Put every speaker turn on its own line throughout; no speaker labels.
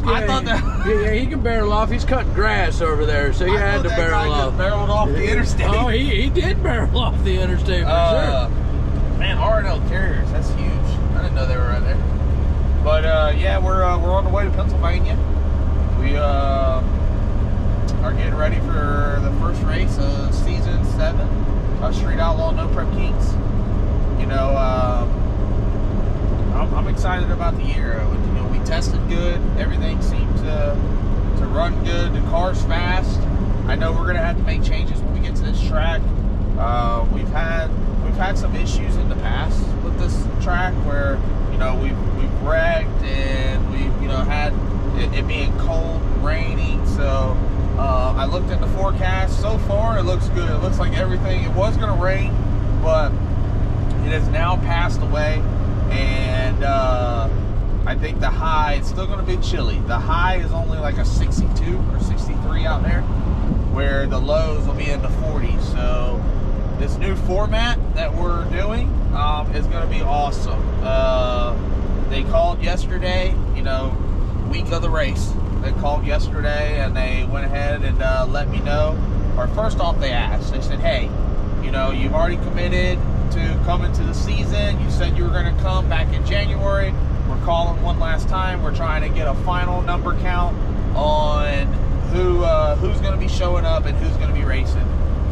I thought that.
Yeah, he can barrel off. He's cutting grass over there, so he had to barrel off.
Barreled off the interstate.
Oh, he did barrel off the interstate for sure.
Man, R&L Carriers, that's huge. I didn't know they were right there. But yeah, we're on the way to Pennsylvania. We are getting ready for the first race of season 7, Street Outlaw No Prep Kings. You know, I'm excited about the year. You know, we tested good. Everything seemed to run good. The car's fast. I know we're gonna have to make changes when we get to this track. We've had some issues in the past with this track where, you know, we've wrecked and we've, you know, had it being cold and raining. So I looked at the forecast. So far it looks good. It looks like everything, it was going to rain, but it has now passed away. And I think the high, it's still going to be chilly. The high is only like a 62 or 63 out there, where the lows will be in the 40s. So this new format that we're doing is going to be awesome. They called yesterday, you know, week of the race. They called yesterday and they went ahead and let me know. Or first off, they asked. They said, hey, you know, you've already committed to coming to the season. You said you were going to come back in January. We're calling one last time. We're trying to get a final number count on who's going to be showing up and who's going to be racing.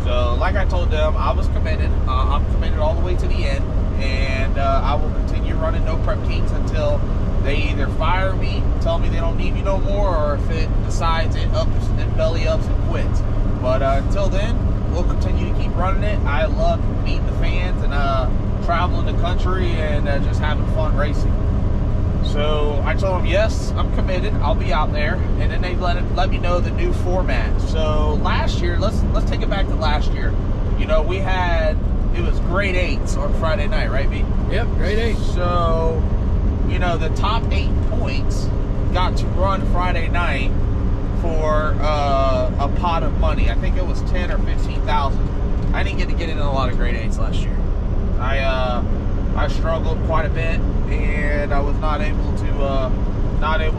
So, like I told them, I was committed. I'm committed all the way to the end, and I will continue running No Prep Kings until they either fire me, tell me they don't need me no more, or if it decides it ups and belly ups and quits. But until then, we'll continue to keep running it. I love meeting the fans and traveling the country and just having fun racing. So I told them, yes, I'm committed. I'll be out there. And then they let me know the new format. So last year, let's take it back to last year. You know, it was grade 8s on Friday night, right, B?
Yep, grade 8.
So, you know, the top 8 points got to run Friday night for a pot of money. I think it was 10 or 15,000. I didn't get in a lot of grade 8s last year. I struggled quite a bit, and I was not able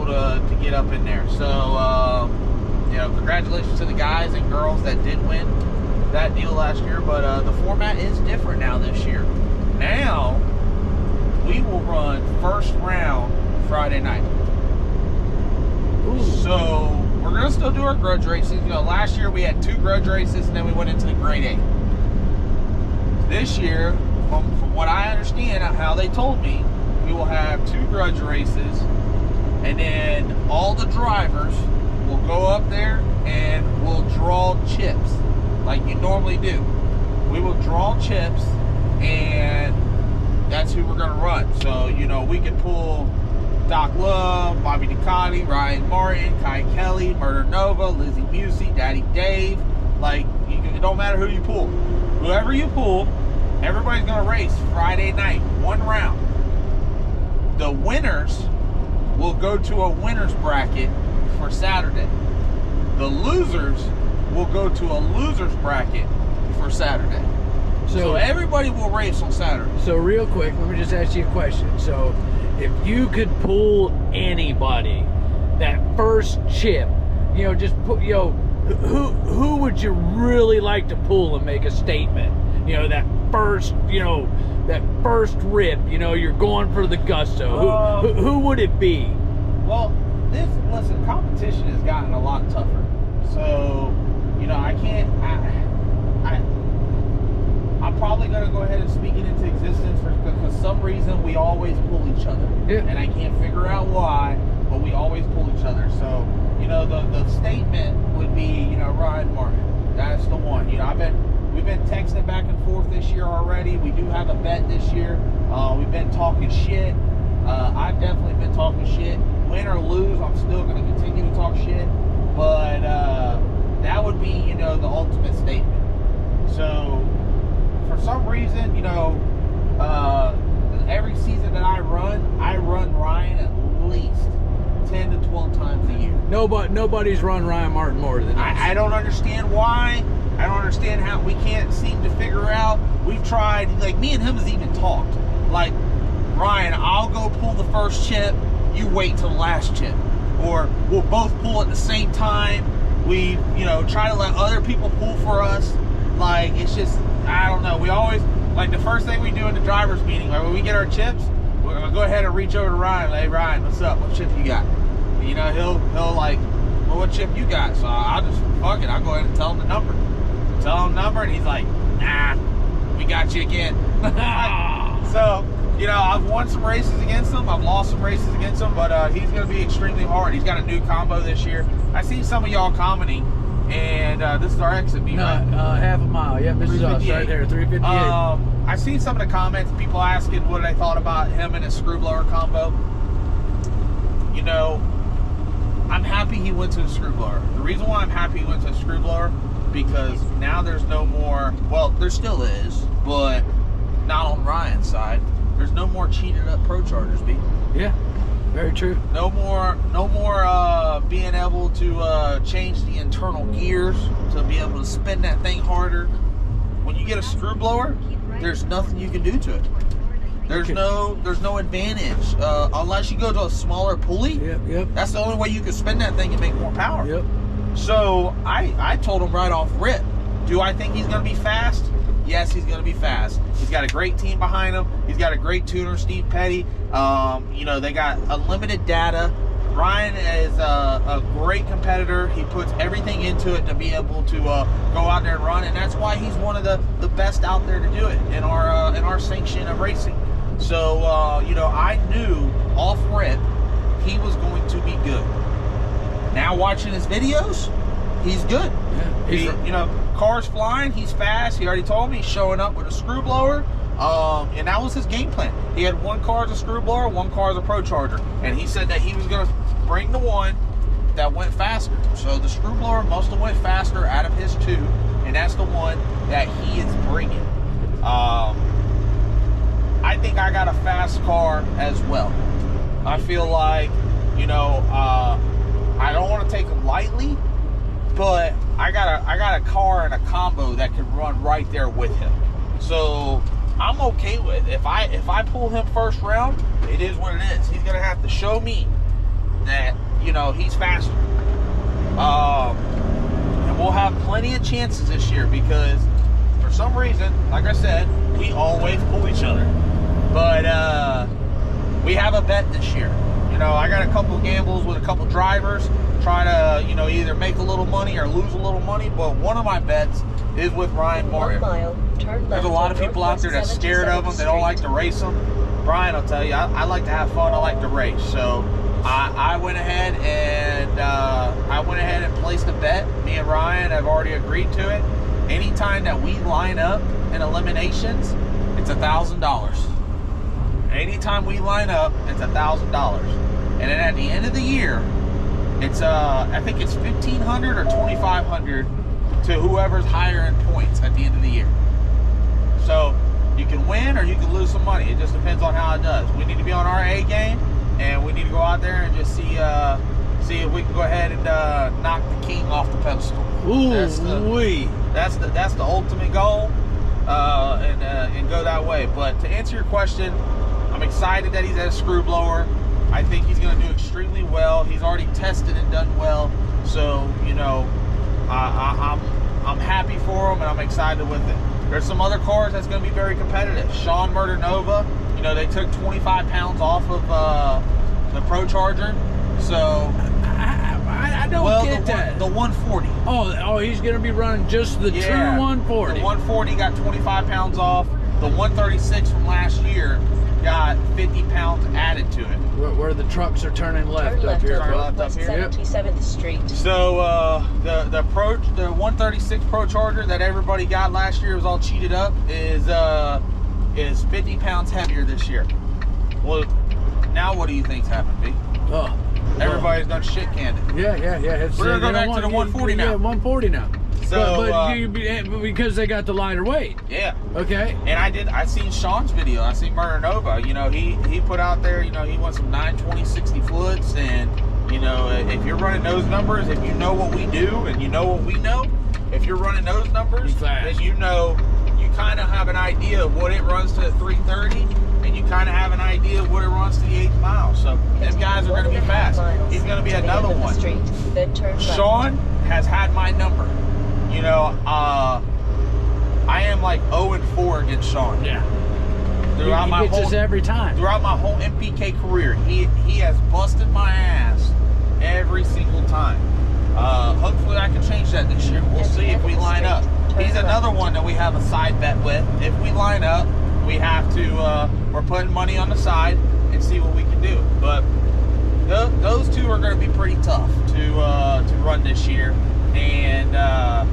to get up in there. So, you know, congratulations to the guys and girls that did win that deal last year. But the format is different now this year. Now we will run first round Friday night.
Ooh.
So we're gonna still do our grudge races. You know, last year we had 2 grudge races, and then we went into the grade 8. This year, from what I understand, how they told me, we will have 2 grudge races, and then all the drivers will go up there and we'll draw chips like you normally do. We will draw chips, and that's who we're going to run. So, you know, we can pull Doc Love, Bobby Ducati, Ryan Martin, Kai Kelly, Murder Nova, Lizzie Busey, Daddy Dave. Like, it don't matter who you pull. Whoever you pull, everybody's going to race Friday night, 1 round. The winners will go to a winner's bracket for Saturday. The losers will go to a loser's bracket for Saturday. So everybody will race on Saturday.
So real quick, let me just ask you a question. So if you could pull anybody, that first chip, you know, just put, you know, who would you really like to pull and make a statement? You know, that first, you know, that first rip, you know, you're going for the gusto. Who would it be?
Well, listen, competition has gotten a lot tougher. So, you know, I'm probably going to go ahead and speak it into existence because for some reason we always pull each other.
Yeah.
And I can't figure out why, but we always pull each other. So, you know, the statement would be, you know, Ryan Martin. That's the one. You know, we've been texting back and forth this year already. We do have a bet this year. We've been talking shit. I've definitely been talking shit. Win or lose, I'm still going to continue to talk shit. But that would be, you know, the ultimate statement. So, for some reason, you know, every season that I run Ryan at least 10 to 12 times a year.
Nobody's run Ryan Martin more than us.
I don't understand why. I don't understand how we can't seem to figure out. We've tried, like me and him has even talked. Like, Ryan, I'll go pull the first chip, you wait till the last chip. Or we'll both pull at the same time. We, you know, try to let other people pull for us. Like, it's just, I don't know. We always, like, the first thing we do in the driver's meeting, like when we get our chips, we're gonna go ahead and reach over to Ryan. Hey, Ryan, what's up? What chip you got? You know, he'll like, well, what chip you got? So I'll just, fuck it, I'll go ahead and tell him the number. Tell him the number, and he's like, nah, we got you again. So, you know, I've won some races against him. I've lost some races against him, but he's going to be extremely hard. He's got a new combo this year. I see some of y'all commenting, and this is our exit beat, right?
Half a mile. Yep, this is us right there, 358.
I seen some of the comments, people asking what I thought about him and his screw blower combo. You know, I'm happy he went to the screw blower. The reason why I'm happy he went to the screw blower, because now there's no more, well, there still is, but not on Ryan's side. There's no more cheated up Pro Chargers, B.
Yeah, very true.
No more being able to change the internal gears to be able to spin that thing harder. When you get a screw blower, there's nothing you can do to it. There's no advantage unless you go to a smaller pulley.
Yep.
That's the only way you can spin that thing and make more power.
Yep.
So I told him right off rip, do I think he's going to be fast? Yes, he's going to be fast. He's got a great team behind him. He's got a great tuner, Steve Petty. You know, they got unlimited data. Ryan is a great competitor. He puts everything into it to be able to go out there and run, and that's why he's one of the best out there to do it in our sanction of racing. So, you know, I knew off rip he was going to be good. Now watching his videos, he's good. Yeah, you know, cars flying, he's fast. He already told me he's showing up with a screw blower. And that was his game plan. He had one car as a screw blower, one car as a Pro Charger. And he said that he was going to bring the one that went faster. So the screw blower must have went faster out of his two. And that's the one that he is bringing. I think I got a fast car as well. I feel like, you know, I don't want to take him lightly, but I got a car and a combo that can run right there with him. So I'm okay with it. If I pull him first round, it is what it is. He's gonna have to show me that, you know, he's faster. And we'll have plenty of chances this year because for some reason, like I said, we always pull each other. But we have a bet this year. You know, I got a couple gambles with a couple drivers, try to, you know, either make a little money or lose a little money. But one of my bets is with Ryan Martin. There's a lot of people out there that's scared of him. They don't like to race them. Brian, I'll tell you, I like to have fun. I like to race. So I went ahead and placed a bet. Me and Ryan have already agreed to it. Anytime that we line up in eliminations, it's $1,000. Anytime we line up, it's $1,000. And then at the end of the year, it's I think it's $1,500 or $2,500 to whoever's higher in points at the end of the year. So you can win or you can lose some money. It just depends on how it does. We need to be on our A game, and we need to go out there and just see if we can go ahead and knock the king off the pedestal.
Ooh,
that's the ultimate goal, and go that way. But to answer your question, I'm excited that he's at a screw blower. I think he's going to do extremely well. He's already tested and done well. So, you know, I'm happy for him, and I'm excited with it. There's some other cars that's going to be very competitive. Sean Murder Nova, you know, they took 25 pounds off of the Pro Charger. So
I don't get that.
The 140.
Oh, he's going to be running just the true 140.
The 140 got 25 pounds off. The 136 from last year got 50 pounds added to it.
Where the trucks are turning left, up here.
Turn left up here.
77th Street.
So the 136 Pro Charger that everybody got last year was all cheated up is 50 pounds heavier this year. Well, now what do you think's happened, B?
Oh,
everybody's done shit canned it.
Yeah.
We're gonna go back to the 140 now.
Yeah, 140 now.
So,
but because they got the lighter weight.
Yeah.
Okay.
And I seen Sean's video. I seen Murder Nova. You know, he put out there, you know, he wants some 920, 60 foots. And, you know, if you're running those numbers, if you know what we do and you know what we know, if you're running those numbers, then you know, you kind of have an idea of what it runs to at 330. and you kind of have an idea of what it runs to the 8th mile. So them guys are going to be fast. He's going to be another one. Swan has had my number. You know, I am like 0-4 against Swan.
Yeah.
Throughout
he
my
gets
whole
us every time.
Throughout my whole NPK career, he has busted my ass every single time. Hopefully I can change that this year. We'll see if we line up. He's another one that we have a side bet with. If we line up, we have to, we're putting money on the side and see what we can do. But those two are going to be pretty tough to run this year. And I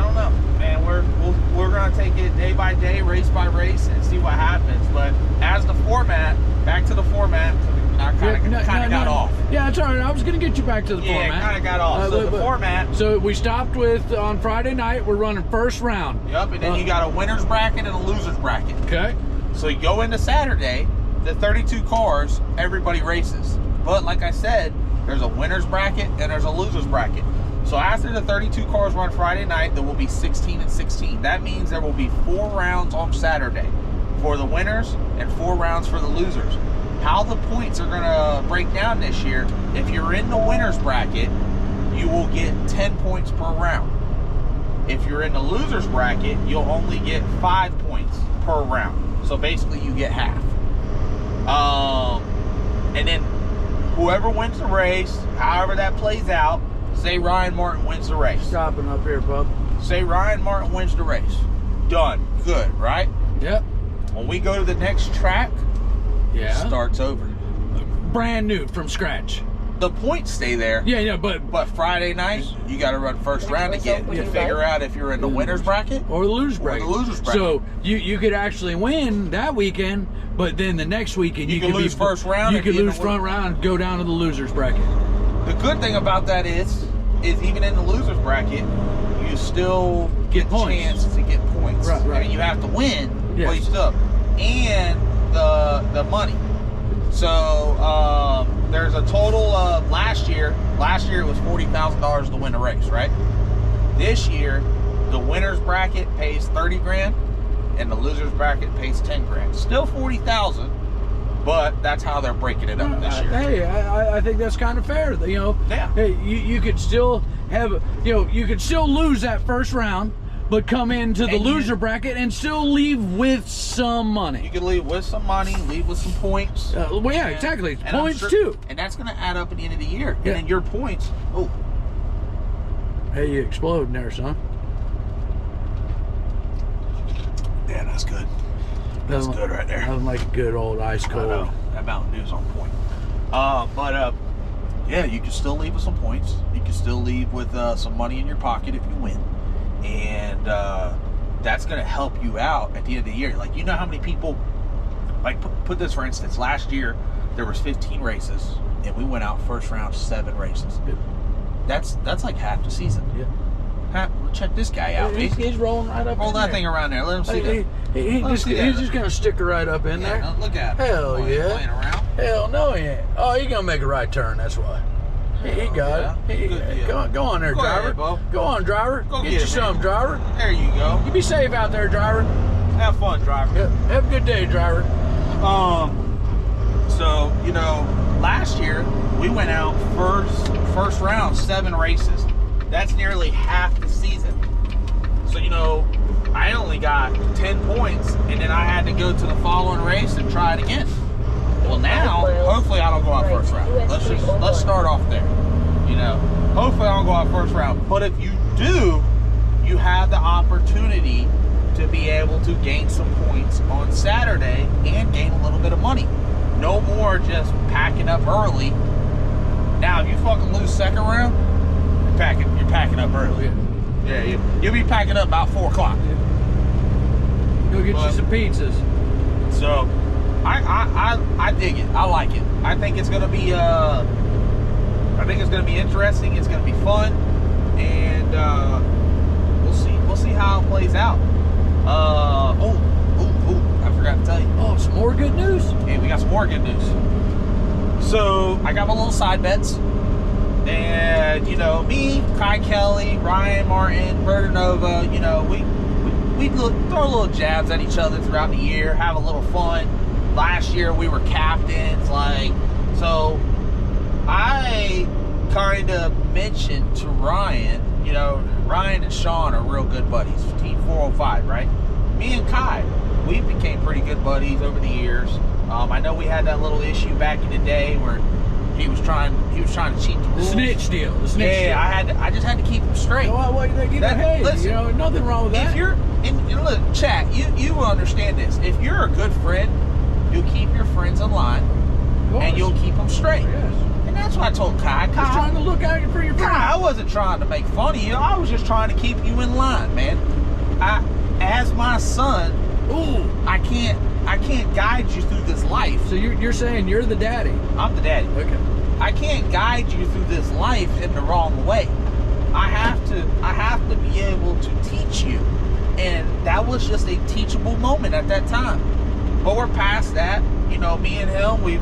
don't know, man. We're going to take it day by day, race by race, and see what happens. But as the format, back to the format, I kind of got off.
Yeah, it's all right. I was going to get you back to the format.
Yeah, kind of got off. So the format.
So we stopped with, on Friday night, we're running first round.
Yep, and then you got a winner's bracket and a loser's bracket.
Okay.
So you go into Saturday, the 32 cars, everybody races. But like I said, there's a winner's bracket and there's a loser's bracket. So after the 32 cars run Friday night, there will be 16 and 16. That means there will be 4 rounds on Saturday for the winners and 4 rounds for the losers. How the points are going to break down this year, if you're in the winner's bracket, you will get 10 points per round. If you're in the loser's bracket, you'll only get 5 points per round. So basically you get half. And then whoever wins the race, however that plays out, say Ryan Martin wins the race.
Stopping up here, bub.
Say Ryan Martin wins the race. Done. Good, right?
Yep.
When we go to the next track,
Yeah.
starts over.
Brand new from scratch.
The points stay there.
Yeah, but
Friday night, you got to run first round again to figure out if you're in the winner's bracket
or the loser's bracket. So you could actually win that weekend, but then the next weekend you could
lose first round.
You could lose front round and go down to the loser's bracket.
The good thing about that is even in the loser's bracket, you still get the chance to get points.
Right.
I mean, you have to win,
Yes.
but you still, and the money. So there's a total of last year it was $40,000 to win a race, right? This year, the winner's bracket pays 30 grand and the loser's bracket pays 10 grand. Still 40,000, but that's how they're breaking it up this year.
Hey, I think that's kind of fair. You know,
Yeah.
Hey, you could still have, you could still lose that first round, but come into the loser bracket and still leave with some money.
You can leave with some money, leave with some points.
Well, yeah, exactly.
And
Points too.
And that's going to add up at the end of the year.
Yeah.
And then your points. Oh,
Hey, you exploding there, son.
yeah, that's good. That's good right there.
Nothing like a good old ice
I
cold.
know. That Mountain Dew's on point. Yeah, you can still leave with some points. You can still leave with some money in your pocket if you win. And that's going to help you out at the end of the year. Like, you know how many people, like, put this for instance, last year there was 15 races and we went out first round 7 races.
Yeah.
That's like half the season.
Yeah.
Check this guy out.
He's rolling right up.
Roll
in
that
there.
thing around there. Let him see
He's just gonna stick it right up in there.
Yeah, look at him.
Hell
Boy, he's
yeah.
playing around.
Hell no, he ain't. Oh, he gonna make a right turn. That's why. He got it.
Good deal.
Go on there,
Go
driver.
ahead, Bo.
Go on, driver.
Go
get
get
you
it,
some,
man.
driver.
There you go.
You be safe out there, driver.
Have fun, driver.
Yeah. Have a good day, driver.
So, you know, last year we went out first round 7 races. That's nearly half the season. So, you know, I only got 10 points and then I had to go to the following race and try it again. Well, now, hopefully I don't go out first round. Let's start off there. You know, hopefully I don't go out first round. But if you do, you have the opportunity to be able to gain some points on Saturday and gain a little bit of money. No more just packing up early. Now, if you fucking lose second round, you're packing up early. Yeah, you'll be packing up about 4 o'clock.
Go get you some pizzas.
So, I dig it. I like it. I think it's gonna be interesting. It's gonna be fun, and we'll see how it plays out. I forgot to tell you.
Oh, some more good news.
And we got some more good news. So I got my little side bets, and you know, me, Kai Kelly, Ryan Martin, Berta Nova, you know, we throw little jabs at each other throughout the year, have a little fun. Last year we were captains, so I kind of mentioned to Ryan, Ryan and Sean are real good buddies, Team 405, right? Me and Kai, we became pretty good buddies over the years. I know we had that little issue back in the day where he was trying to cheat the rules.
The snitch deal.
I just had to keep him straight.
Listen, nothing wrong with that.
If you're look, chat, you will understand this. If you're a good friend, you'll keep your friends in line and you'll keep them straight.
Yes.
And that's what I told Kai.
Just trying to look out for your friends.
Kai, I wasn't trying to make fun of you. I was just trying to keep you in line, man. As my son, I can't guide you through this life.
So you're saying you're the daddy?
I'm the daddy.
Okay.
I can't guide you through this life in the wrong way. I have to be able to teach you. And that was just a teachable moment at that time. But we're past that. Me and him, we've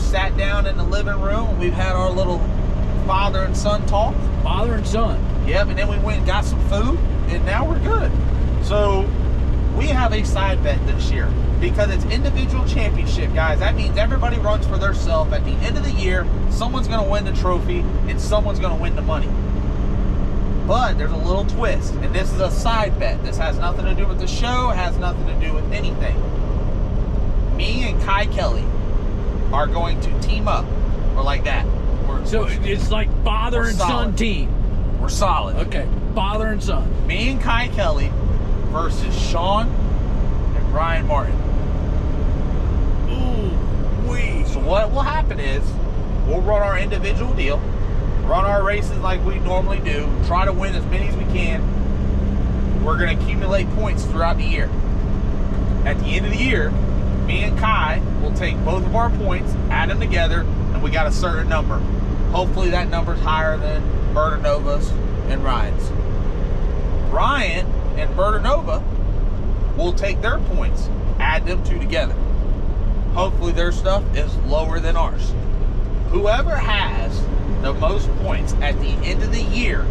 sat down in the living room and we've had our little father and son talk.
Father and son.
Yep, and then we went and got some food, and now we're good. So we have a side bet this year because it's individual championship, guys. That means everybody runs for themselves. At the end of the year, someone's going to win the trophy and someone's going to win the money. But there's a little twist, and this is a side bet. This has nothing to do with the show, has nothing to do with anything. Me and Kai Kelly are going to team up. We're like that.
It's like father and son team.
We're solid.
Okay, father and son.
Me and Kai Kelly versus Sean and Ryan Martin. So what will happen is we'll run our individual deal, run our races like we normally do, try to win as many as we can. We're going to accumulate points throughout the year. At the end of the year, me and Kai will take both of our points, add them together, and we got a certain number. Hopefully that number's higher than Bertanova's and Ryan's. Ryan and Bertanova will take their points, add them two together. Hopefully their stuff is lower than ours. Whoever has the most points at the end of the year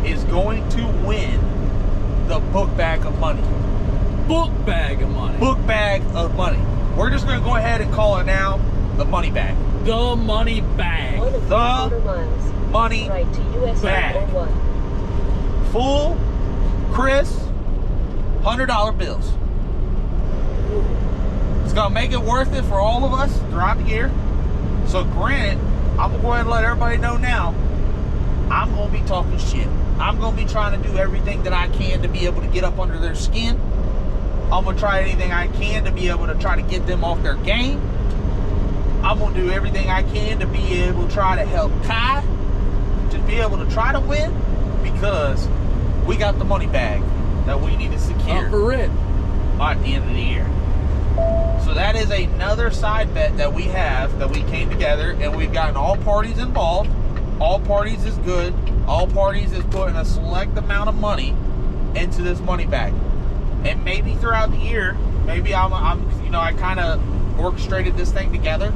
is going to win the book bag of money.
Book bag of money.
Book bag of money. We're just going to go ahead and call it now the money bag.
The money bag.
The money
right to US
bag. Full, crisp, $100 bills. It's going to make it worth it for all of us throughout the year. So granted, I'm going to go ahead and let everybody know now, I'm going to be talking shit. I'm going to be trying to do everything that I can to be able to get up under their skin. I'm going to try anything I can to be able to try to get them off their game. I'm going to do everything I can to be able to try to help Kai to be able to try to win, because we got the money bag that we need to secure
for it
at the end of the year. So that is another side bet that we have, that we came together and we've gotten all parties involved. All parties is good. All parties is putting a select amount of money into this money bag. And maybe throughout the year, maybe I kind of orchestrated this thing together.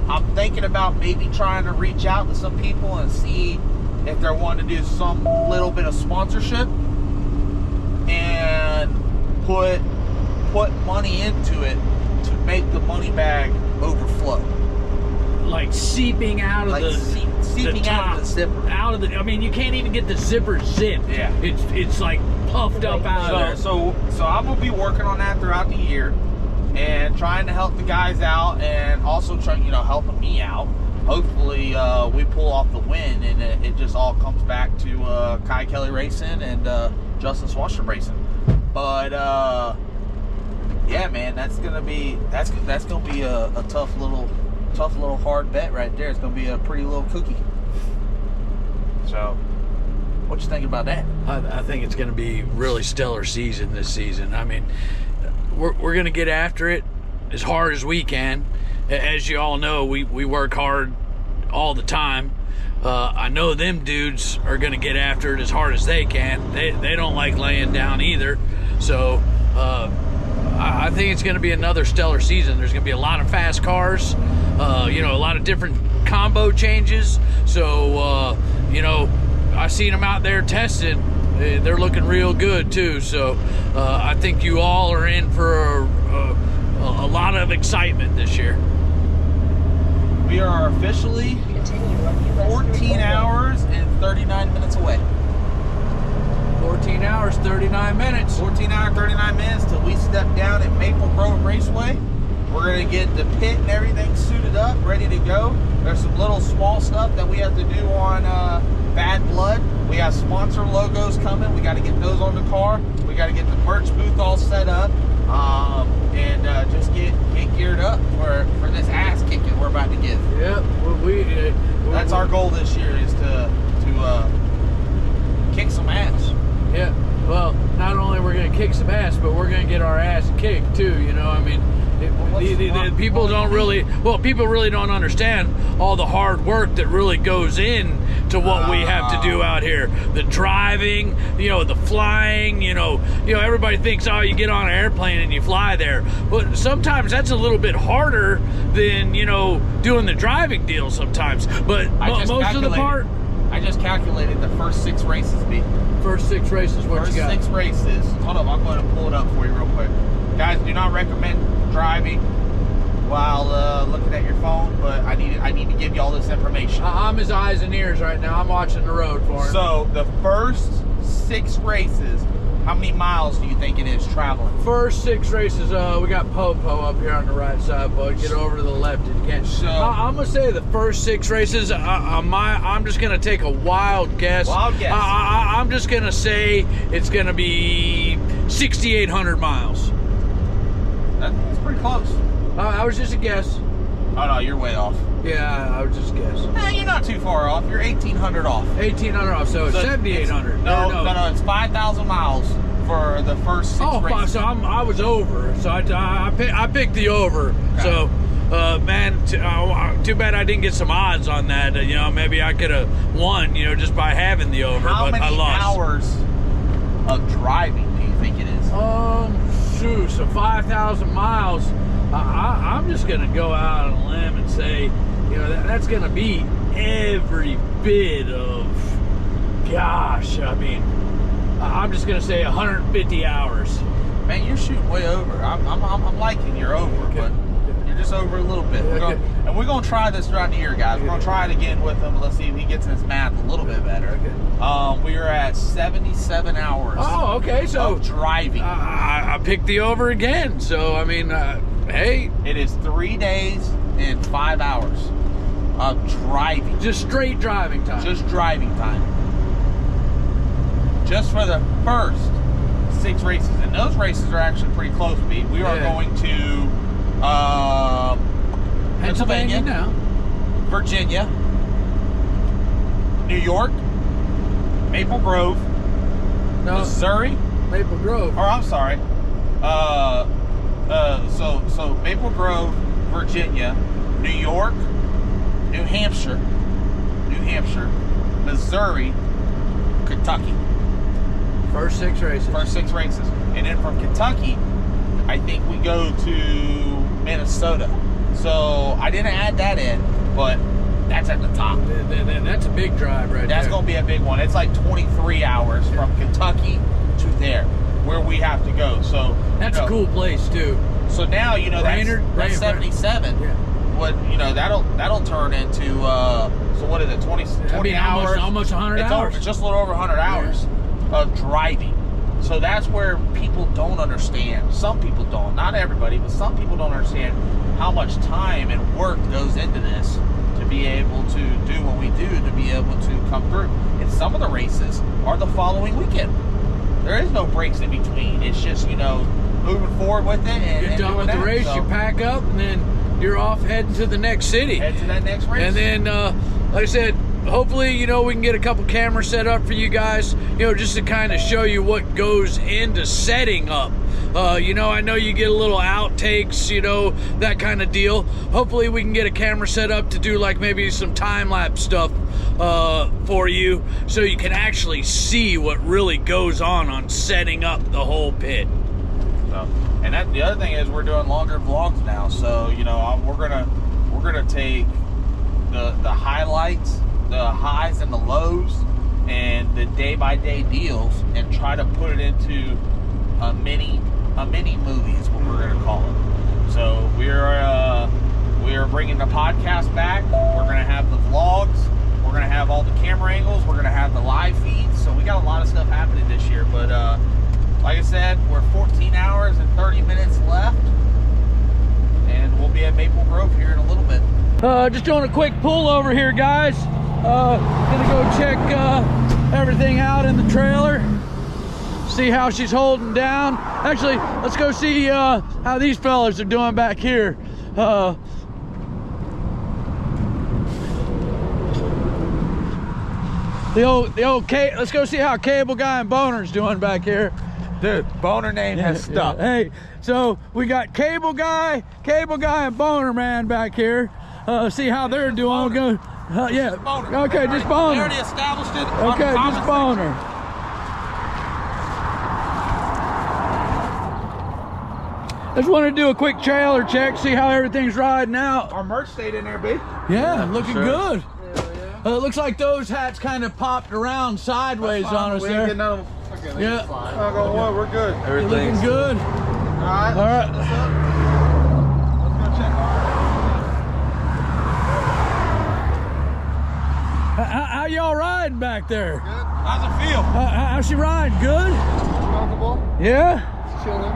I'm thinking about maybe trying to reach out to some people and see if they're wanting to do some little bit of sponsorship and put money into it to make the money bag overflow.
Like seeping out of
seeping out of the zipper.
I mean, you can't even get the zipper zipped.
Yeah.
It's like puffed up out of there.
So I'm gonna be working on that throughout the year and trying to help the guys out, and also trying, helping me out. Hopefully we pull off the win and it just all comes back to Kai Kelly Racing and Justin Swanstrom Racing. But yeah, man, that's gonna be a tough little hard bet right there. It's gonna be a pretty little cookie. So what you think about that?
I think it's going to be really stellar season this season. I mean, we're going to get after it as hard as we can. As you all know, we work hard all the time. I know them dudes are going to get after it as hard as they can. They don't like laying down either. So I think it's going to be another stellar season. There's going to be a lot of fast cars, a lot of different combo changes. So, I seen them out there testing they're looking real good too. So I think you all are in for a lot of excitement this year.
We are officially 14 hours and 39 minutes away.
14 hours, 39 minutes.
14 hours, 39 minutes till we step down at Maple Grove Raceway. We're going to get the pit and everything suited up, ready to go. There's some little small stuff that we have to do on Bad Blood. We have sponsor logos coming. We got to get those on the car. We got to get the merch booth all set up, and just get geared up for this ass kicking we're about to give.
Yeah,
that's our goal this year, is to kick some ass.
Yeah, well, not only we're going to kick some ass, but we're going to get our ass kicked too, you know. I mean, people really don't understand all the hard work that really goes in to what we have to do out here. The driving, you know, the flying, you know, everybody thinks, oh, you get on an airplane and you fly there. But sometimes that's a little bit harder than, you know, doing the driving deal sometimes. But most of the part...
I just calculated the first 6 races, B.
First 6 races, what you got?
First 6 races. Hold up, I'm going to pull it up for you real quick. Guys, do not recommend driving while looking at your phone, but I need to give you all this information.
I'm his eyes and ears right now. I'm watching the road for him.
So the first 6 races, how many miles do you think it is traveling?
First 6 races, we got Popo up here on the right side, but get over to the left if you can.
So
I'm gonna say the first 6 races. I'm just gonna take a wild guess.
Wild guess.
I'm just gonna say it's gonna be 6,800 miles.
That's pretty close.
I was just a guess.
Oh no, you're way off.
Yeah, I was just guessing.
Nah, you're not too far off. You're 1,800 off.
1,800 off, so it's 7,800.
No, it's 5,000 miles for the first 6 races.
So I was over. So I picked the over. Okay. So, man, too bad I didn't get some odds on that. You know, maybe I could have won, you know, just by having the over, but I lost.
How many hours of driving do you think it is?
Shoot, so 5,000 miles. I'm just going to go out on a limb and say, you know, that's going to be every bit of, gosh, I mean, I'm just going to say 150 hours.
Man, you're shooting way over. I'm liking you're over,
okay.
But you're just over a little bit.
Okay.
We're going to try this throughout the year, guys. We're going to try it again with him. Let's see if he gets his math a little bit better.
Okay.
We are at 77 hours.
Oh, okay. So
of driving.
I picked the over again. So, I mean, hey.
It is 3 days and 5 hours of driving.
Just straight driving time.
Just driving time. Just for the first 6 races. And those races are actually pretty close, Pete. We are going to Pennsylvania
now,
Virginia, New York, Maple Grove, Missouri.
Maple Grove.
Or I'm sorry. So Maple Grove, Virginia, New York, New Hampshire, Missouri, Kentucky.
First 6 races.
First 6 races. And then from Kentucky, I think we go to Minnesota. So I didn't add that in, but that's at the top.
That's a big drive right there.
That's going to be a big one. It's like 23 hours from Kentucky to there, where we have to go. So
that's a cool place too.
So now, you know, that's 77.
Yeah.
What, you know, that'll turn into so what is it, 20 hours?
Almost 100 hours.
Just a little over 100 hours of driving. So that's where people don't understand. Some people don't, not everybody, but some people don't understand how much time and work goes into this to be able to do what we do, to be able to come through. And some of the races are the following weekend. There is no breaks in between. It's just, you know, moving forward with it. And
you're done with the race, you pack up, and then you're off heading to the next city.
Head to that next race.
And then, like I said, hopefully, you know, we can get a couple cameras set up for you guys, you know, just to kind of show you what goes into setting up. You know, I know you get a little outtakes, you know, that kind of deal. Hopefully we can get a camera set up to do like maybe some time-lapse stuff for you, so you can actually see what really goes on setting up the whole pit.
So, and the other thing is we're doing longer vlogs now, so, you know, we're gonna take the highlights, the highs and the lows, and the day-by-day deals and try to put it into a mini movie is what we're going to call it. So we are bringing the podcast back. We're going to have the vlogs. We're going to have all the camera angles. We're going to have the live feeds. So we got a lot of stuff happening this year. But like I said, we're 14 hours and 30 minutes left, and we'll be at Maple Grove here in a little bit.
Just doing a quick pull over here, guys. Gonna go check everything out in the trailer, see how she's holding down. Actually, let's go see how these fellas are doing back here. Let's go see how Cable Guy and Boner's doing back here.
Dude, Boner name has stuck.
Hey, so we got Cable Guy, and Boner Man back here. See how they're doing. Go, yeah.
Boner.
Okay, just Boner.
They already established it.
Okay, just Boner. Just want to do a quick trailer check, see how everything's riding out.
Our merch stayed in there, B.
Yeah, looking good. It looks like those hats kind of popped around sideways on us there. Yeah.
We're good.
Looking good.
All
All right.
Let's go check
How y'all riding back there?
Good. How's it feel?
How's she riding? Good?
Comfortable.
Yeah?
It's chilling.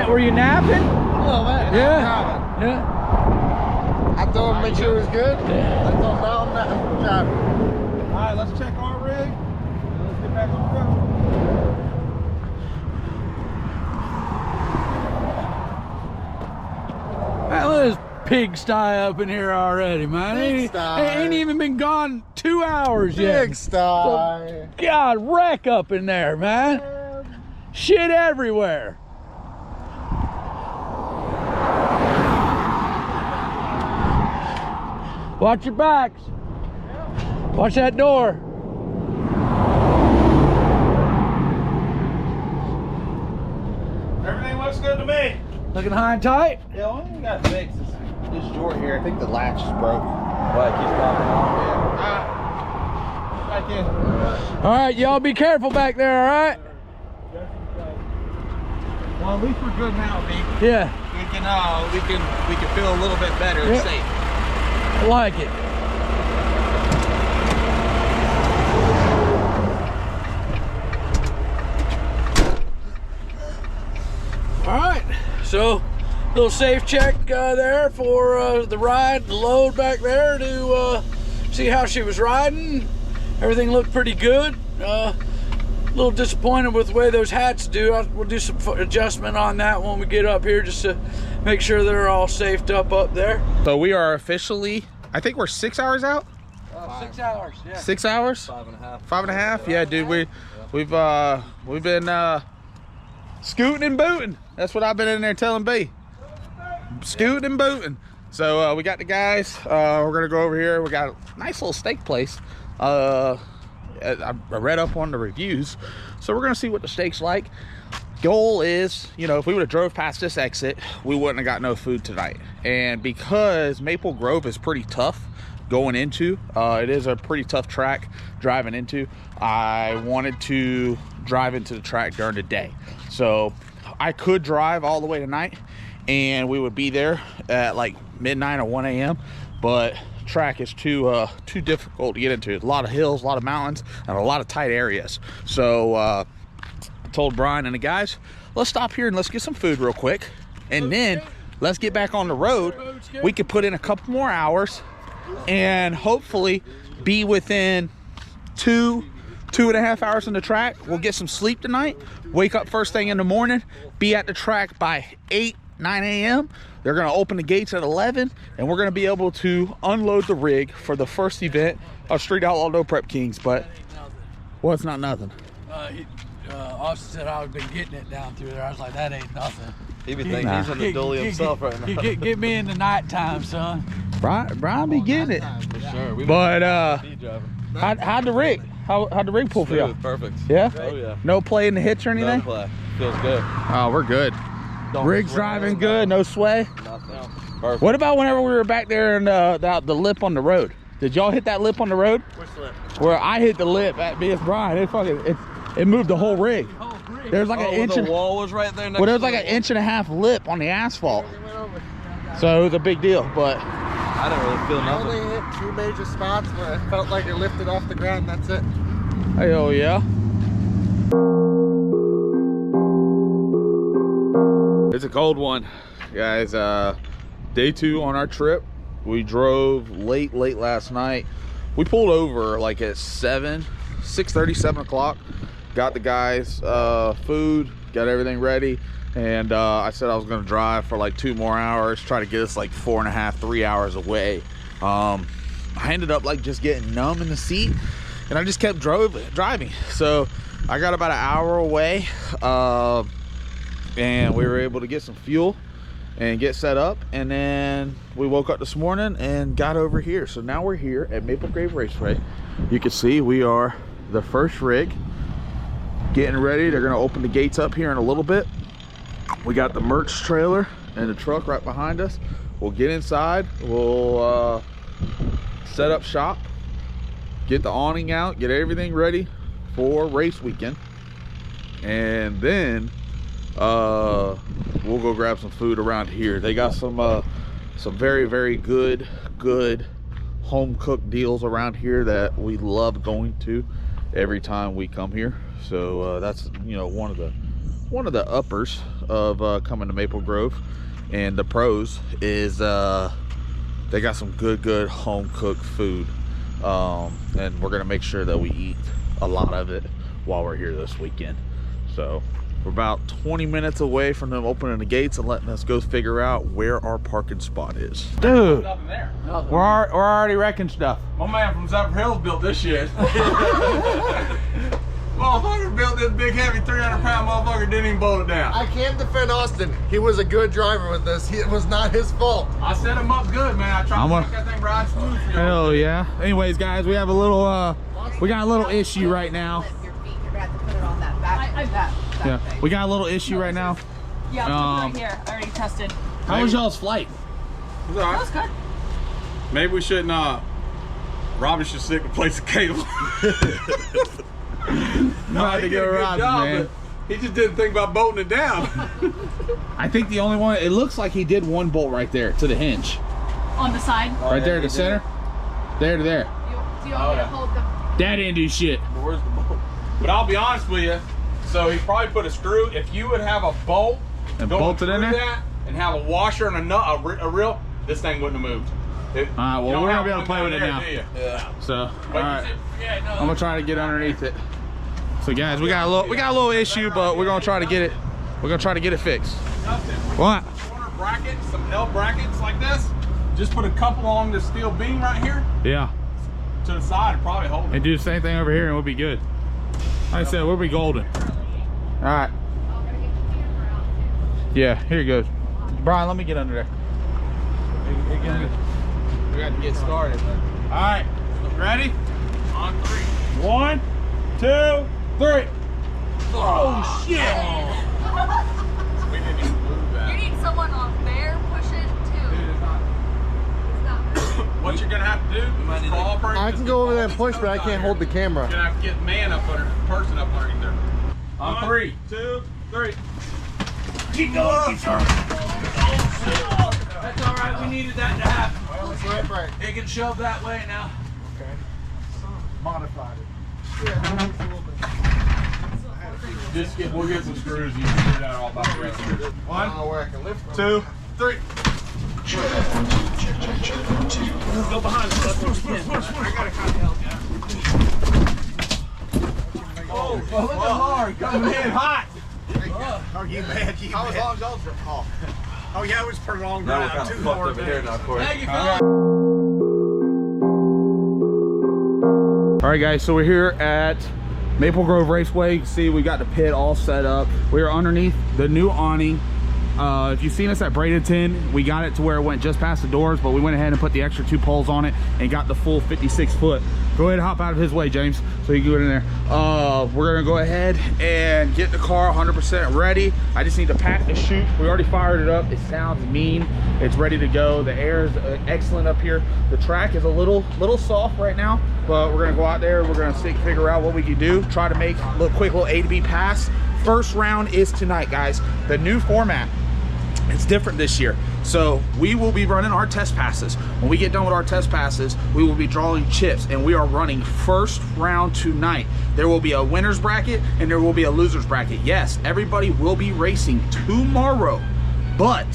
Were you napping?
Oh man.
Yeah. Yeah.
I thought to make sure it was good. I thought about that.
All right, let's check our rig. Let's get back on the road.
Man, look at this pigsty up in here already, man.
Pigsty.
Ain't even been gone 2 hours yet.
Big style.
God, wreck up in there, man. Shit everywhere. Watch your backs. Watch that door.
Everything looks good to me.
Looking high and tight.
Yeah, what we got fixed is this drawer here. I think the latch is broke. What, it keeps popping off? Yeah. Back in.
All right, y'all be careful back there, all right?
Well, at least we're good now, B.
Yeah,
We can feel a little bit better and
Yeah.
safe.
I like it. All right, so little safe check there for the ride, the load back there to see how she was riding. Everything looked pretty good. A little disappointed with the way those hats do. We'll do some adjustment on that when we get up here just to make sure they're all safed up there.
So we are officially, I think we're 6 hours out.
6 hours, yeah.
6 hours?
5.5.
5.5. Yeah, dude. We've been scooting and booting. That's what I've been in there telling B. Scooting and booting. So we got the guys. We're gonna go over here. We got a nice little steak place. I read up on the reviews, so we're gonna see what the steak's like. Goal is, you know, if we would have drove past this exit, we wouldn't have got no food tonight. And because Maple Grove is pretty tough going into, it is a pretty tough track driving into, I wanted to drive into the track during the day. So I could drive all the way tonight and we would be there at like midnight or 1 a.m. but track is too difficult to get into. There's a lot of hills, a lot of mountains, and a lot of tight areas. So I told Brian and the guys, let's stop here and let's get some food real quick, and then let's get back on the road. We could put in a couple more hours and hopefully be within 2.5 hours on the track. We'll get some sleep tonight, wake up first thing in the morning, be at the track by 9 a.m. They're gonna open the gates at 11, and we're gonna be able to unload the rig for the first event of Street Outlaw No Prep Kings. But, well, it's not nothing.
Austin said I've been getting it down through there. I was like, that ain't nothing.
He be thinking he's on the dolly himself right now.
Get me in the nighttime, son.
Brian be getting it.
For sure.
But how'd the rig pull for you?
Perfect.
Yeah?
Oh yeah.
No play in the hitch or anything?
No play. Feels good.
Oh, we're good. Rig's driving good, no sway.
Nothing. Perfect.
What about whenever we were back there and the lip on the road? Did y'all hit that lip on the road?
Which lip?
Where I hit the lip at BS Brian. It moved the whole rig. There's like an inch.
The wall was right there.
Well, there's like an 1.5 inch lip on the asphalt. So it was a big deal, but
I didn't really feel
I
nothing.
only hit 2 major spots where it felt like it lifted off the ground. That's it.
hell yeah. It's a cold one, guys. Day 2 on our trip. We drove late last night. We pulled over like at 6:30, 7 o'clock. Got the guys food, got everything ready, and I said I was gonna drive for like 2 more hours, try to get us like 4.5, 3 hours away. I ended up like just getting numb in the seat, and I just kept driving. So I got about an hour away, and we were able to get some fuel and get set up, and then we woke up this morning and got over here. So now we're here at Maple Grove Raceway. You can see we are the first rig getting ready. They're gonna open the gates up here in a little bit. We got the merch trailer and the truck right behind us. We'll get inside, we'll set up shop, get the awning out, get everything ready for race weekend, and then we'll go grab some food around here. They got some very good home cooked deals around here that we love going to every time we come here. So that's, you know, one of the uppers of coming to Maple Grove. And the pros is they got some good home cooked food, and we're gonna make sure that we eat a lot of it while we're here this weekend. So we're about 20 minutes away from them opening the gates and letting us go figure out where our parking spot is. Dude,
Nothing there.
we're already wrecking stuff.
My man from Zephyr Hills built this shit. Motherfucker built this big heavy 300-pound motherfucker, didn't even bolt it down.
I can't defend Austin. He was a good driver with this. It was not his fault.
I set him up good, man. I tried to make that thing ride smooth for you.
Hell yeah. Anyways, guys, we have a little we got a little issue right now.
Your feet, you're gonna have to put it on that back. That
Yeah,
thing.
we got a little issue right now.
Yeah, right here. I already tested.
How was y'all's flight?
It's all right.
That was good.
Maybe we shouldn't, Robbie should stick with place of cable.
No, I had to
he did
go
a good
Robbie,
job,
man.
but he just didn't think about bolting it down.
I think the only one, it looks like he did one bolt right there to the hinge.
On the side.
Right there at the center. There to there.
Do you want me to hold the...
That didn't do shit.
Where's the bolt? But I'll be honest with you, so he probably put a screw. If you would have a bolt
And
going
bolt it in
through
there?
that and have a washer and a nut, a reel, this thing wouldn't have moved.
Alright, well, we're gonna be able to play with it now.
Yeah.
So,
But
alright.
yeah, no,
I'm gonna try to get underneath it. So guys, we got a little issue, but we're gonna try to get it. We're gonna try to get it fixed. What?
Corner bracket, some L brackets like this. Just put a couple along this steel beam right here
Yeah.
to the side and probably hold it.
And do the same thing over here, and we'll be good. Like I said, we'll be golden. All right. Yeah, here he goes. Brian, let me get under there. We got to get started.
All right, ready? On 3. 1, 2, 3. Oh shit! We didn't even move that.
You need someone on there pushing too.
Dude, it's not. What you're gonna have to do is cooperate.
I can go over there and push, but I can't hold the camera.
You're gonna have to get man up under, person up underneath there. On 3, 2, 3. Keep going, keep going. That's all right. We needed that to happen.
Well, it's right.
It can shove that way now.
Okay. Modified it.
Just we'll get some screws. You can figure it out all about the rest of it.
I don't know where I can lift from.
2, 3. Go behind us. I gotta kind of help you. Oh, look at Laurie coming in hot.
Oh, you mad? How was long y'all trip? Oh, yeah, it was pretty long drive.
Now we're kind of fucked over here now, Corey.
Thank you, fellas.
All right, guys. So we're here at Maple Grove Raceway. You can see we got the pit all set up. We are underneath the new awning. If you've seen us at Bradenton, we got it to where it went just past the doors, but we went ahead and put the extra 2 poles on it and got the full 56 foot. Go ahead and hop out of his way, James, so you can get in there. We're gonna go ahead and get the car 100% ready. I just need to pack the chute. We already fired it up. It sounds mean. It's ready to go. The air is excellent up here. The track is a little soft right now, but we're gonna go out there. We're gonna figure out what we can do. Try to make a quick little A to B pass. First round is tonight, guys. The new format, it's different this year. So we will be running our test passes. When we get done with our test passes, we will be drawing chips, and we are running first round tonight. There will be a winner's bracket and there will be a loser's bracket. Yes, everybody will be racing tomorrow, but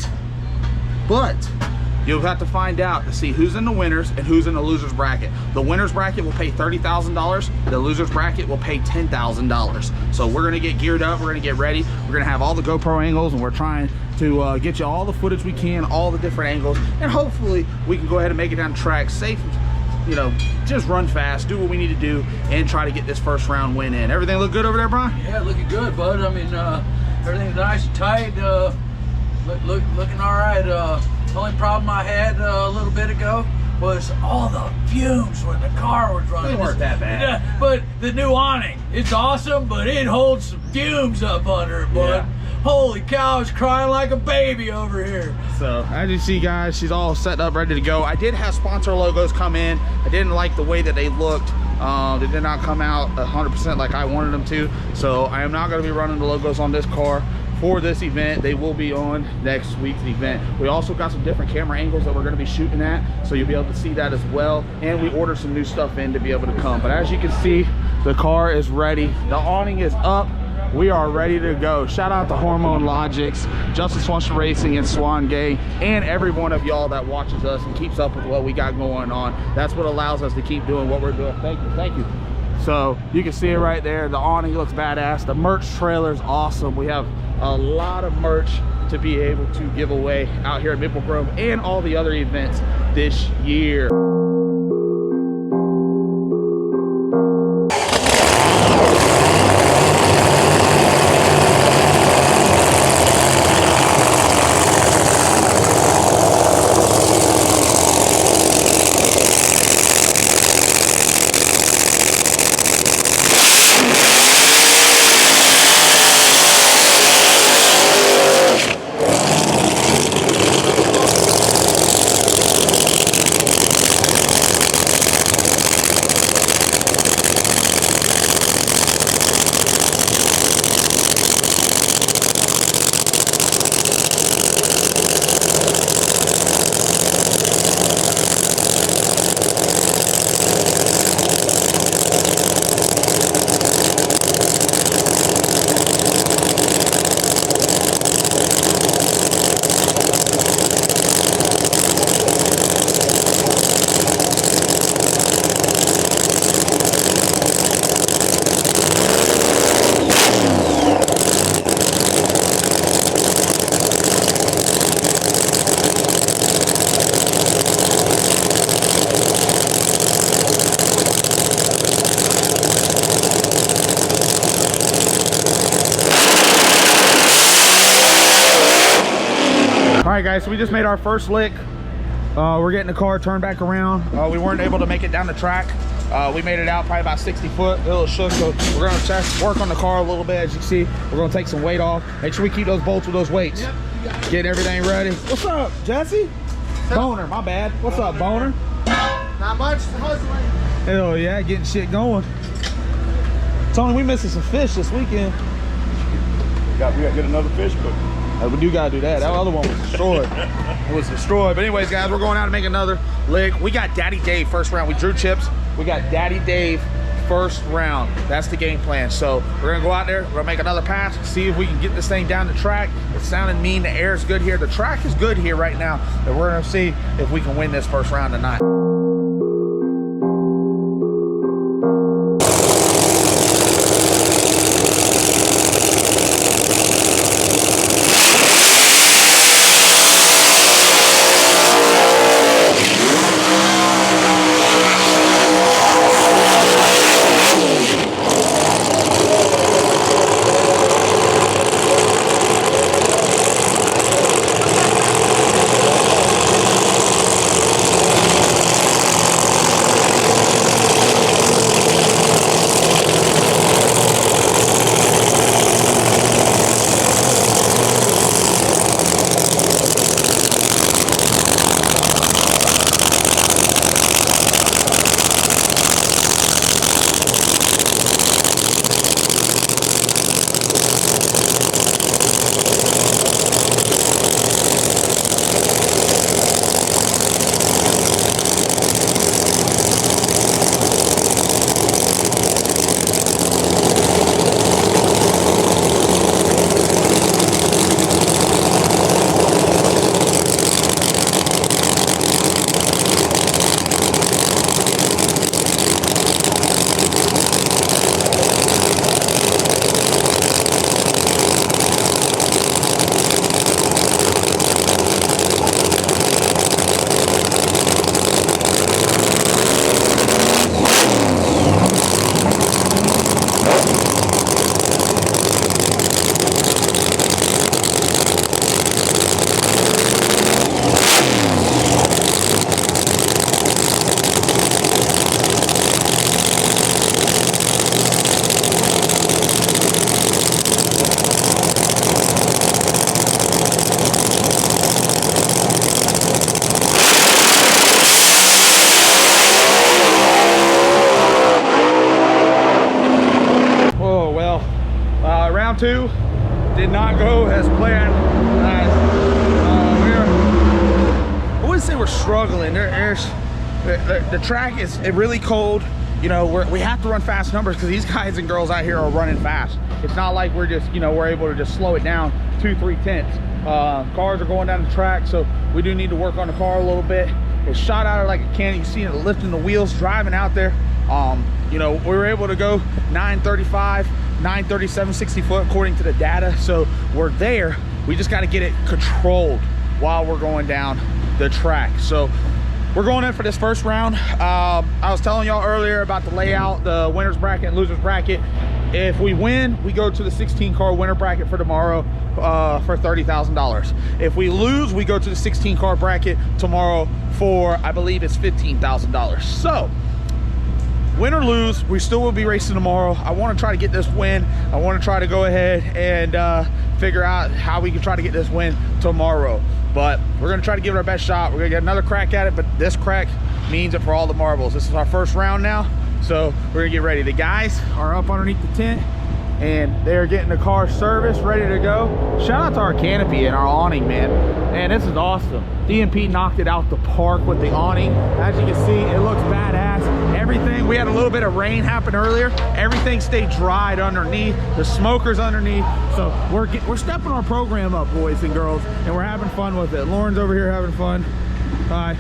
you'll have to find out to see who's in the winners and who's in the loser's bracket. The winner's bracket will pay $30,000. The loser's bracket will pay $10,000. So we're gonna get geared up. We're gonna get ready. We're gonna have all the GoPro angles, and we're trying to get you all the footage we can, all the different angles, and hopefully we can go ahead and make it down the track safe. You know, just run fast, do what we need to do, and try to get this first round win in. Everything look good over there, Brian?
Yeah, looking good, bud. I mean, everything's nice and tight. Looking all right. The only problem I had a little bit ago was all the fumes when the car was running.
They weren't that bad.
Yeah, but the new awning, it's awesome, but it holds some fumes up under it, bud.
Yeah.
Holy cow, I was crying like a baby over here.
So as you see, guys, she's all set up, ready to go. I did have sponsor logos come in. I didn't like the way that they looked. They did not come out 100% like I wanted them to. So I am not going to be running the logos on this car for this event. They will be on next week's event. We also got some different camera angles that we're going to be shooting at, so you'll be able to see that as well. And we ordered some new stuff in to be able to come. But as you can see, the car is ready. The awning is up. We are ready to go. Shout out to Hormone Logics, Justin Swanstrom Racing, and Swan Gang, and every one of y'all that watches us and keeps up with what we got going on. That's what allows us to keep doing what we're doing. Thank you, thank you. So you can see it right there. The awning looks badass. The merch trailer is awesome. We have a lot of merch to be able to give away out here at Maple Grove and all the other events this year. All right, guys, so we just made our first lick. We're getting the car turned back around. We weren't able to make it down the track. We made it out probably about 60 foot, a little shook, so we're gonna work on the car a little bit. As you see, we're gonna take some weight off. Make sure we keep those bolts with those weights.
Yep,
get everything ready. What's up, Jesse? Boner, my bad. What's up, Boner?
Not much, hustling.
Hell yeah, getting shit going. Tony, we missing some fish this weekend.
We got to get another fish cook.
We do gotta do that. That other one was destroyed. It was destroyed. But anyways, guys, we're going out to make another lick. We got Daddy Dave first round. We drew chips. We got Daddy Dave first round. That's the game plan. So we're gonna go out there. We're gonna make another pass. See if we can get this thing down the track. It's sounding mean. The air is good here. The track is good here right now. And we're gonna see if we can win this first round tonight.
2 did not go as planned. I wouldn't say we're struggling. The track is really cold. You know, we have to run fast numbers because these guys and girls out here are running fast. It's not like we're just, you know, we're able to just slow it down 2-3 tenths. Cars are going down the track, so we do need to work on the car a little bit. It's shot out like a cannon. You see it lifting the wheels, driving out there. You know, we were able to go 935, 937, 60 foot according to the data. So we're there. We just got to get it controlled while we're going down the track. So we're going in for this first round. I was telling y'all earlier about the layout, the winners bracket and losers bracket. If we win, we go to the 16 car winner bracket for tomorrow for $30,000. If we lose, we go to the 16 car bracket tomorrow for, I believe it's $15,000. So win or lose, we still will be racing tomorrow. I want to try to get this win. I want to try to go ahead and figure out how we can try to get this win tomorrow. But we're going to try to give it our best shot. We're going to get another crack at it, but this crack means it for all the marbles. This is our first round now, so we're going to get ready. The guys are up underneath the tent, and they're getting the car serviced, ready to go. Shout out to our canopy and our awning, man. Man, this is awesome. DMP knocked it out the park with the awning. As you can see, it looks badass. Everything, we had a little bit of rain happen earlier. Everything stayed dried underneath. The smoker's underneath. So we're stepping our program up, boys and girls, and we're having fun with it. Lauren's over here having fun. Hi.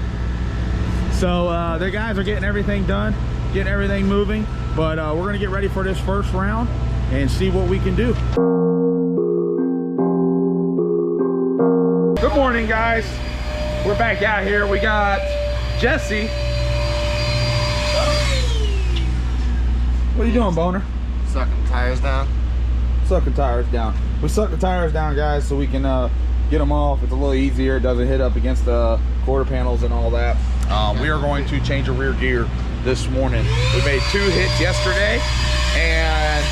So the guys are getting everything done, getting everything moving, but we're gonna get ready for this first round and see what we can do. Good morning, guys. We're back out here. We got Jesse. What are you doing, Boner?
Sucking tires down.
Sucking tires down. We suck the tires down, guys, so we can get them off. It's a little easier. It doesn't hit up against the quarter panels and all that. We are going to change a rear gear this morning. We made 2 hits yesterday, and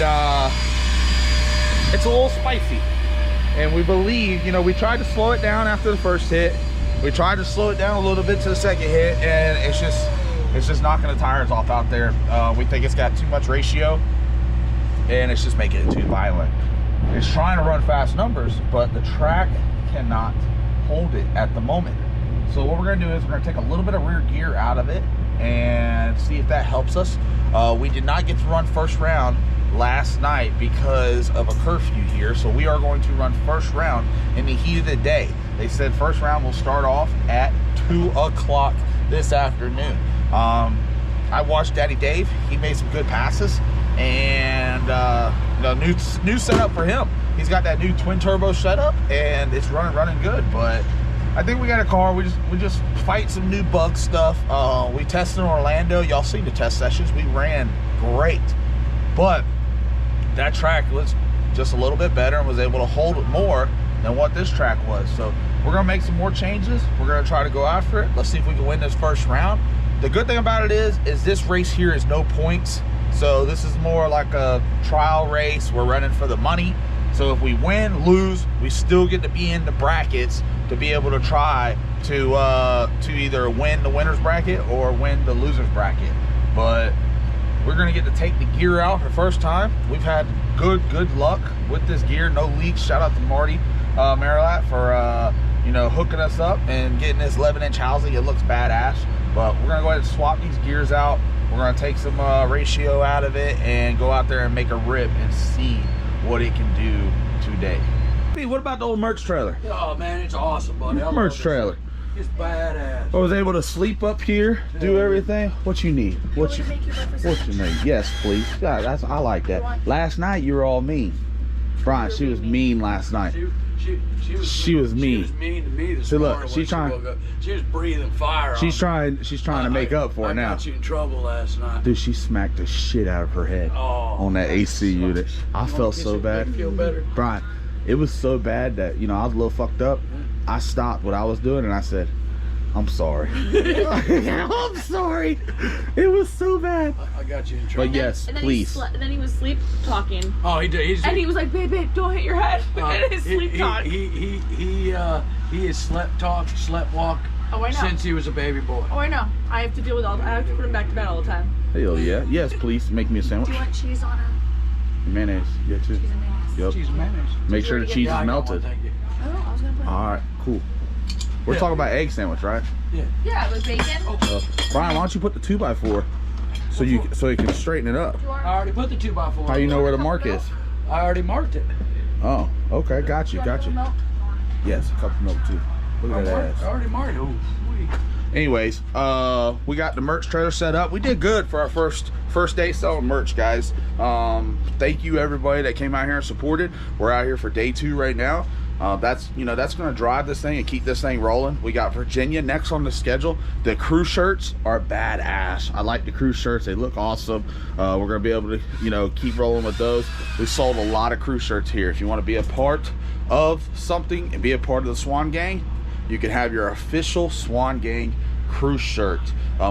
it's a little spicy. And we believe, you know, we tried to slow it down after the first hit. We tried to slow it down a little bit to the second hit, and it's just knocking the tires off out there. We think it's got too much ratio, and it's just making it too violent. It's trying to run fast numbers, but the track cannot hold it at the moment. So what we're gonna do is we're gonna take a little bit of rear gear out of it and see if that helps us. We did not get to run first round last night because of a curfew here, so we are going to run first round in the heat of the day. They said first round will start off at 2 o'clock this afternoon. I watched Daddy Dave. He made some good passes, and you know, new setup for him. He's got that new twin turbo setup, and it's running good. But I think we got a car. We just fight some new bug stuff. We tested in Orlando. Y'all seen the test sessions. We ran great, but that track was just a little bit better and was able to hold it more than what this track was. So we're gonna make some more changes. We're gonna try to go after it. Let's see if we can win this first round. The good thing about it is this race here is no points. So this is more like a trial race. We're running for the money. So if we win, lose, we still get to be in the brackets to be able to try to either win the winner's bracket or win the loser's bracket. But we're gonna get to take the gear out for the first time. We've had good luck with this gear, no leaks. Shout out to Marty Marilat for you know, hooking us up and getting this 11-inch housing. It looks badass. But we're gonna go ahead and swap these gears out. We're gonna take some ratio out of it and go out there and make a rip and see what it can do today. Hey, what about the old merch trailer?
Oh man, it's awesome, buddy.
Merch trailer.
It's badass.
I was able to sleep up here, do everything. What you need? What you need? Yes, please. Yeah, I like that. Last night you were all mean. Brian, she was mean last night. She was mean.
She was mean to me this
See,
morning.
look, she's trying.
She was breathing fire.
She's trying to make up for it now.
I got you in trouble last night.
Dude, she smacked the shit out of her head on that AC unit. I felt so bad.
Feel better?
Brian, it was so bad that, you know, I was a little fucked up. I stopped what I was doing and I said, I'm sorry. I'm sorry. It was so bad.
I got you in trouble.
But yes,
and then
please.
And then he was sleep talking.
Oh, he did.
And he was like, babe, don't hit your head. And his sleep talk.
He has slept walk
Oh, I know.
since he was a baby boy.
Oh, I know. I have to deal with I have to put him back to bed all the time.
Hell yeah. Yes, please. Make me a
Do
sandwich.
you want cheese on it?
Mayonnaise. Yeah, too.
Cheese and mayonnaise.
Yep.
Cheese and mayonnaise.
Make sure the cheese
Yeah, I
is
got
melted.
one, thank you.
Oh, I was gonna put it.
All right, cool. We're
Yeah.
talking about egg sandwich, right?
Yeah, with bacon.
Brian, why don't you put the 2x4 so you can straighten it up?
I already put the 2x4.
How you know where the mark is?
I already marked it.
Oh, okay, got you. Yes, a cup of milk too. Look at that
I
ass.
already marked it.
Anyways, we got the merch trailer set up. We did good for our first day selling merch, guys. Thank you everybody that came out here and supported. We're out here for day 2 right now. That's gonna drive this thing and keep this thing rolling. We got Virginia next on the schedule. The crew shirts are badass. I like the crew shirts. They look awesome. We're gonna be able to keep rolling with those. We sold a lot of crew shirts here. If you want to be a part of something and be a part of the Swan gang, you can have your official Swan gang crew shirt.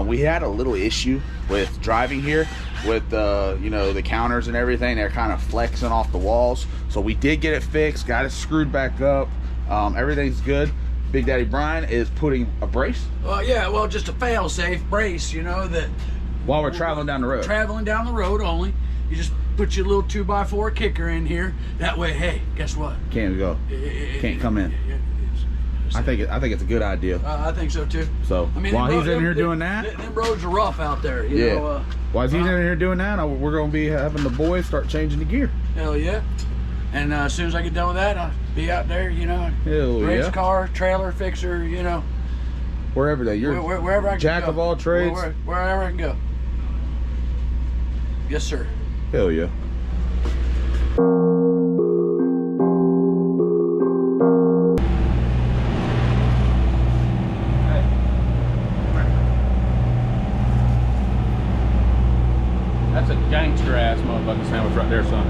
We had a little issue with driving here with the counters and everything. They're kind of flexing off the walls, so we did get it fixed, got it screwed back up. Everything's good. Big Daddy Brian is putting a brace
Just a fail-safe brace, that
while we're traveling down the road.
Traveling down the road only. You just put your little 2x4 kicker in here. That way, hey, guess what?
Can't go. Can't come in. I think it's a good idea.
I think so too.
So while he's in here doing that,
them roads are rough out there. You know,
while he's in here doing that, we're gonna be having the boys start changing the gear.
Hell yeah! And as soon as I get done with that, I'll be out there.
Hell
race
yeah.
car, trailer fixer.
Wherever you're
wherever I can
jack
go.
of all trades.
Wherever I can go. Yes, sir.
Hell yeah.
That's a gangster ass motherfucking sandwich right there, son.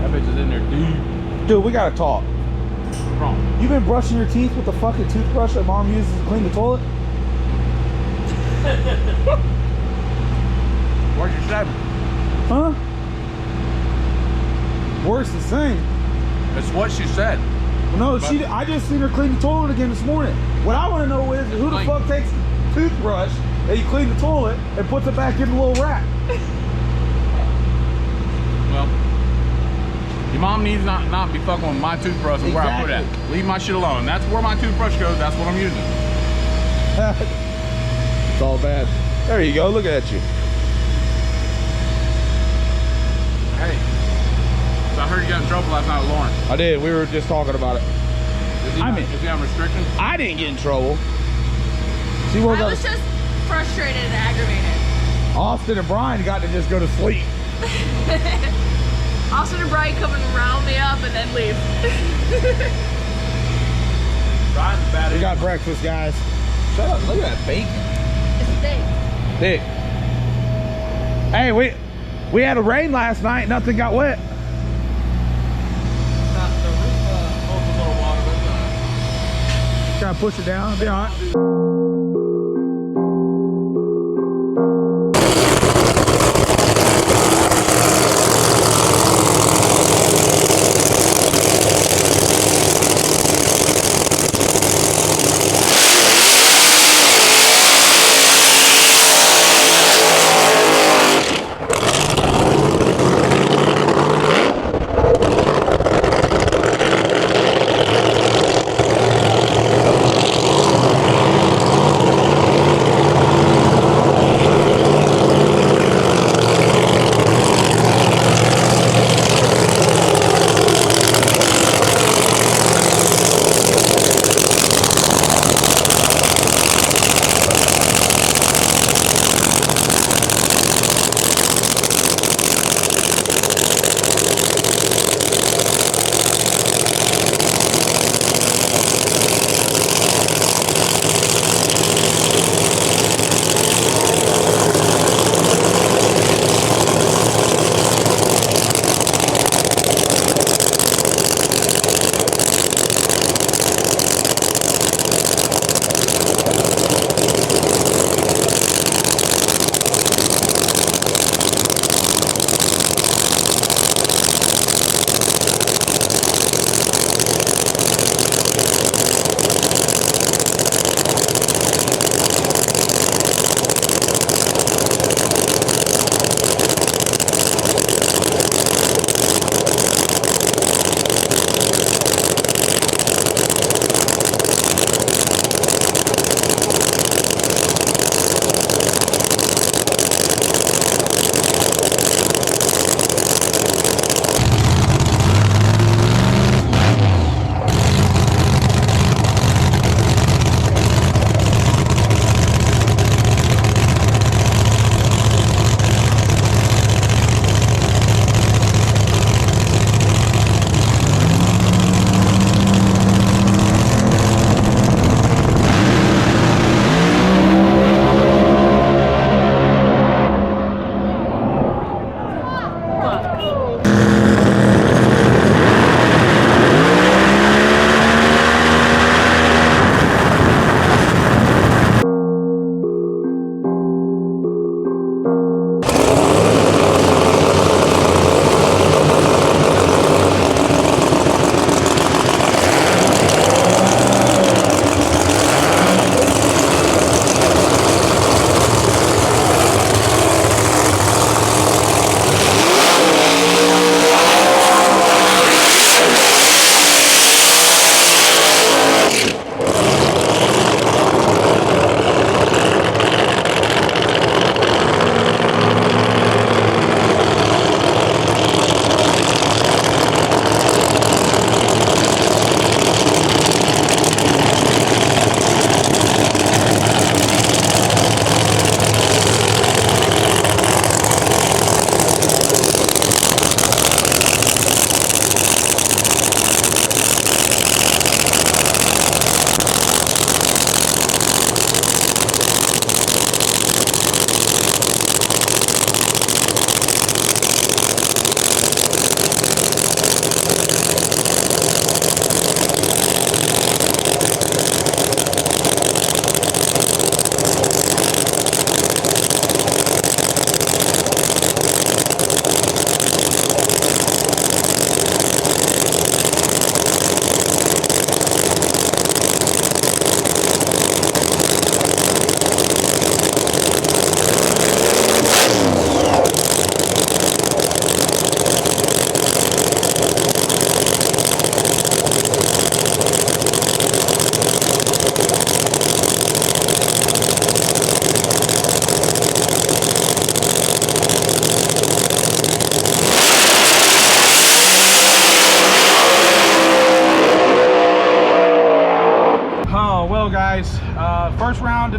That bitch is in there deep.
Dude, we gotta talk.
Wrong.
You been brushing your teeth with the fucking toothbrush that mom uses to clean the toilet?
Where's your seven?
Huh? Worse the same.
That's what she said.
No, I just seen her clean the toilet again this morning. What I want to know is who the fuck takes the toothbrush that you clean the toilet and puts it back in the little rack?
Well, your mom needs not be fucking with my toothbrush and where I put it at. Leave my shit alone. That's where my toothbrush goes. That's what I'm using.
It's all bad. There you go. Look at you.
Hey, so I heard you got in trouble last night with Lauren.
I did. We were just talking about it.
Is he on restriction?
I didn't get in trouble. She
I
woke
was
up.
just frustrated and aggravated.
Austin and Brian got to just go to sleep.
Austin and Brian come and round me up and then leave.
Brian's bad.
We got breakfast, guys. Shut up. Look at that bacon.
It's thick.
Thick. Hey, we had a rain last night. Nothing got wet.
The roof holds a little water, but
Gotta push it down. It'll be all right.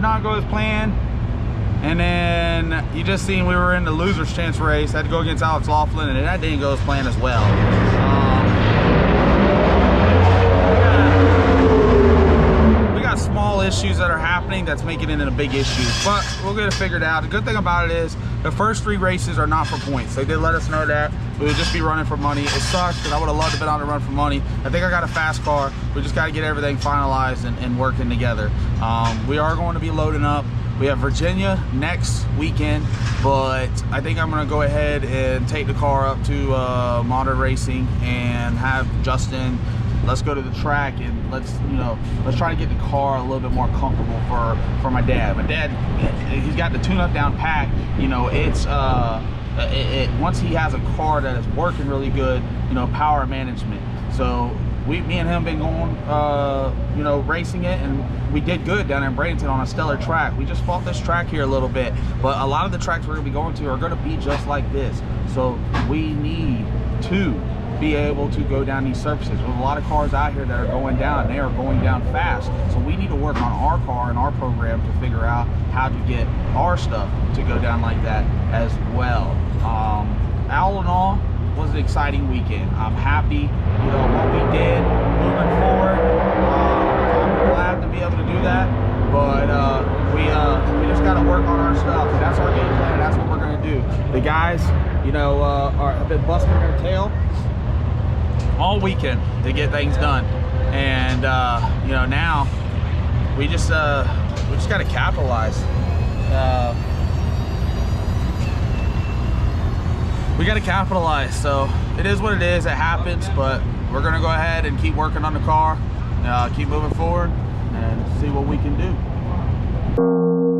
did not go as planned. And then you just seen we were in the loser's chance race. Had to go against Alex Laughlin, and that didn't go as planned as well. We got small issues that are happening that's making it a big issue, but we'll get it figured out. The good thing about it is the first 3 races are not for points. They did let us know that. We would just be running for money. It sucks because I would have loved to have been on to run for money. I think I got a fast car. We just got to get everything finalized and working together. We are going to be loading up. We have Virginia next weekend, but I think I'm gonna go ahead and take the car up to Modern Racing and have Justin, let's go to the track and let's try to get the car a little bit more comfortable for my dad. My dad, he's got the tune-up down pat. You know, it's once he has a car that is working really good, you know, power management. So me and him been going, you know, racing it, and we did good down in Bradenton on a stellar track. We just fought this track here a little bit, but a lot of the tracks we're gonna be going to are gonna be just like this. So we need to be able to go down these surfaces. There's a lot of cars out here that are going down, and they are going down fast. So we need to work on our car and our program to figure out how to get our stuff to go down like that as well. All in all, was an exciting weekend. I'm happy, you know, what we did moving forward. I'm glad to be able to do that, but we just got to work on our stuff. That's our game plan. That's what we're going to do. The guys, you know, have been busting their tail all weekend to get things done, and you know, now we just got to capitalize. We got to capitalize. So it is what it is. It happens, but we're gonna go ahead and keep working on the car, keep moving forward, and see what we can do.